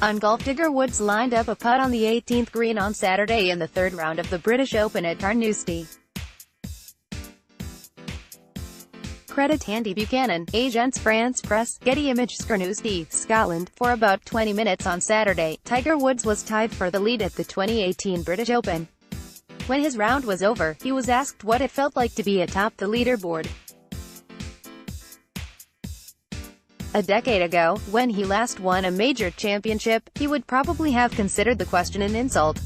On GolfTiger Woods lined up a putt on the 18th green on Saturday in the third round of the British Open at Carnoustie. CreditAndy Buchanan, Agence France-Presse, Getty ImagesCARNOUSTIE, Scotland. For about 20 minutes on Saturday, Tiger Woods was tied for the lead at the 2018 British Open. When his round was over, he was asked what it felt like to be atop the leaderboard. A decade ago, when he last won a major championship, he would probably have considered the question an insult.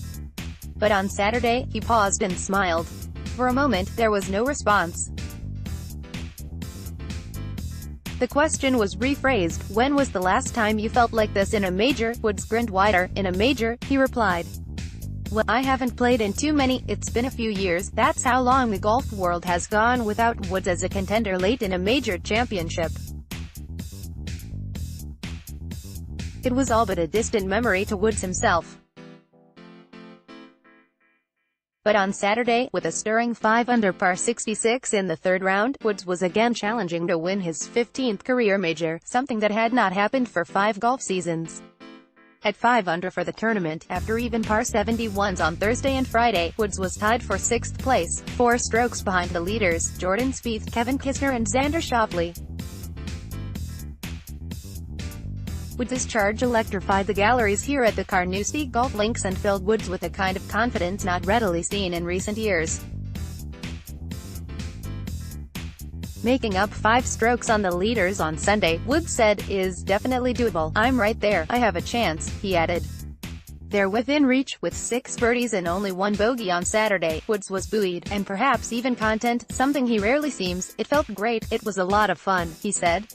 But on Saturday, he paused and smiled. For a moment, there was no response. The question was rephrased, "When was the last time you felt like this in a major?" Woods grinned wider. "In a major," he replied. "Well, I haven't played in too many, it's been a few years, that's how long the golf world has gone without Woods as a contender late in a major championship. It was all but a distant memory to Woods himself. But on Saturday, with a stirring 5-under par 66 in the third round, Woods was again challenging to win his 15th career major, something that had not happened for 5 golf seasons. At 5-under for the tournament, after even par 71s on Thursday and Friday, Woods was tied for 6th place, 4 strokes behind the leaders, Jordan Spieth, Kevin Kisner and Xander Schauffele. Woods' charge electrified the galleries here at the Carnoustie golf links and filled Woods with a kind of confidence not readily seen in recent years. Making up 5 strokes on the leaders on Sunday, Woods said, "Is definitely doable. I'm right there. I have a chance," he added. They're within reach, with 6 birdies and only 1 bogey on Saturday. Woods was buoyed, and perhaps even content, something he rarely seems. "It felt great, it was a lot of fun," he said.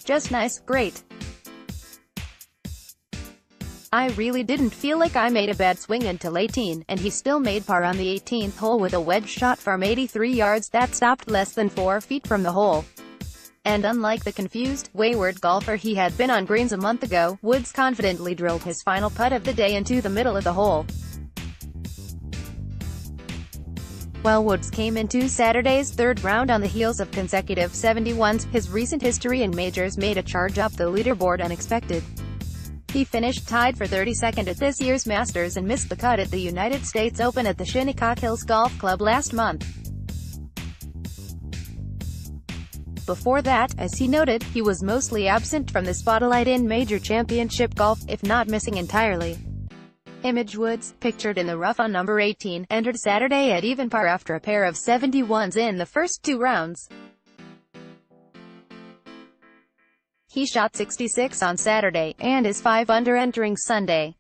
"Just nice, great. I really didn't feel like I made a bad swing until 18, and he still made par on the 18th hole with a wedge shot from 83 yards that stopped less than 4 feet from the hole." And unlike the confused, wayward golfer he had been on greens a month ago, Woods confidently drilled his final putt of the day into the middle of the hole. While Woods came into Saturday's third round on the heels of consecutive 71s, his recent history in majors made a charge up the leaderboard unexpected. He finished tied for 32nd at this year's Masters and missed the cut at the United States Open at the Shinnecock Hills Golf Club last month. Before that, as he noted, he was mostly absent from the spotlight in major championship golf, if not missing entirely. Woods, pictured in the rough on number 18, entered Saturday at even par after a pair of 71s in the first 2 rounds. He shot 66 on Saturday, and is 5-under entering Sunday.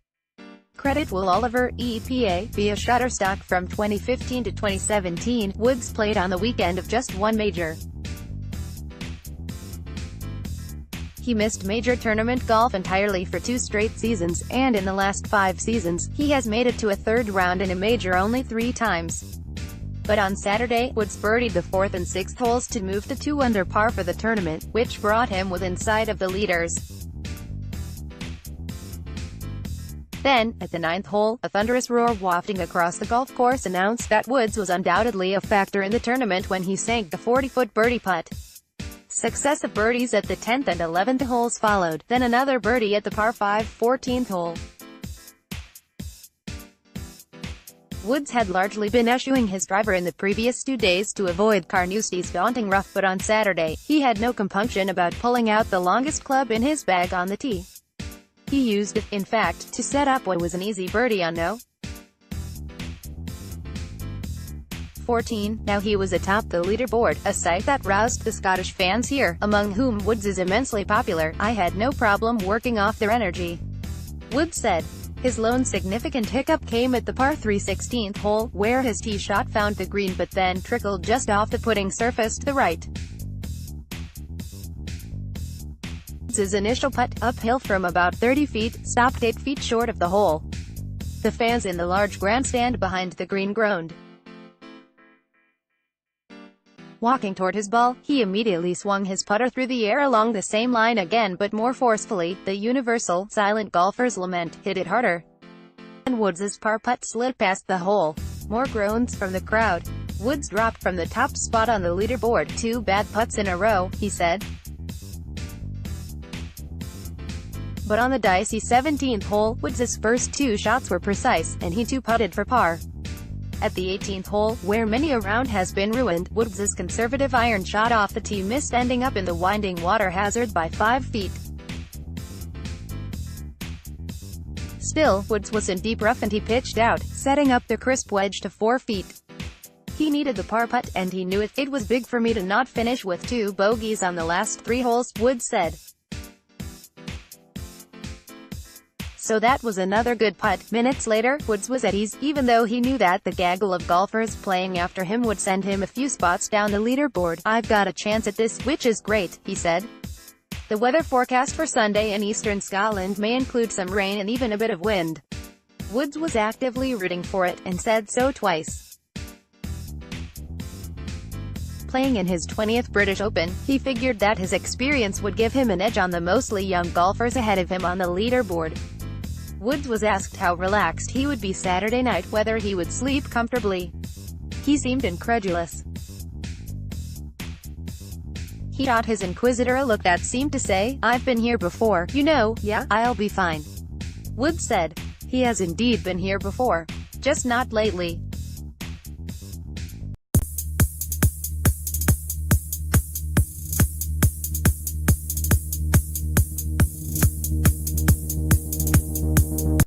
Credit Will Oliver, EPA, via Shutterstock. From 2015 to 2017, Woods played on the weekend of just 1 major. He missed major tournament golf entirely for 2 straight seasons, and in the last 5 seasons, he has made it to a third round in a major only 3 times. But on Saturday, Woods birdied the 4th and 6th holes to move to 2 under par for the tournament, which brought him within sight of the leaders. Then, at the 9th hole, a thunderous roar wafting across the golf course announced that Woods was undoubtedly a factor in the tournament when he sank the 40-foot birdie putt. Successive birdies at the 10th and 11th holes followed, then another birdie at the par 5 14th hole. Woods had largely been eschewing his driver in the previous 2 days to avoid Carnoustie's daunting rough, but on Saturday, he had no compunction about pulling out the longest club in his bag on the tee. He used it, in fact, to set up what was an easy birdie on No. 14. Now he was atop the leaderboard, a sight that roused the Scottish fans here, among whom Woods is immensely popular. "I had no problem working off their energy," Woods said. His lone significant hiccup came at the par 3 16th hole, where his tee shot found the green but then trickled just off the putting surface to the right. Woods' initial putt, uphill from about 30 feet, stopped 8 feet short of the hole. The fans in the large grandstand behind the green groaned. Walking toward his ball, he immediately swung his putter through the air along the same line again, but more forcefully. The universal, silent golfer's lament, "Hit it harder." And Woods' par putt slid past the hole. More groans from the crowd. Woods dropped from the top spot on the leaderboard. 2 bad putts in a row, he said. But on the dicey 17th hole, Woods' first two shots were precise, and he two-putted for par. At the 18th hole, where many a round has been ruined, Woods' conservative iron shot off the tee missed, ending up in the winding water hazard by 5 feet. Still, Woods was in deep rough and he pitched out, setting up the crisp wedge to 4 feet. He needed the par putt, and he knew it. "It was big for me to not finish with 2 bogeys on the last 3 holes," Woods said. "So that was another good putt." Minutes later, Woods was at ease, even though he knew that the gaggle of golfers playing after him would send him a few spots down the leaderboard. "I've got a chance at this, which is great," he said. The weather forecast for Sunday in eastern Scotland may include some rain and even a bit of wind. Woods was actively rooting for it, and said so twice. Playing in his 20th British Open, he figured that his experience would give him an edge on the mostly young golfers ahead of him on the leaderboard. Woods was asked how relaxed he would be Saturday night, whether he would sleep comfortably. He seemed incredulous. He shot his inquisitor a look that seemed to say, "I've been here before, you know, yeah, I'll be fine." Woods said, "He has indeed been here before. Just not lately."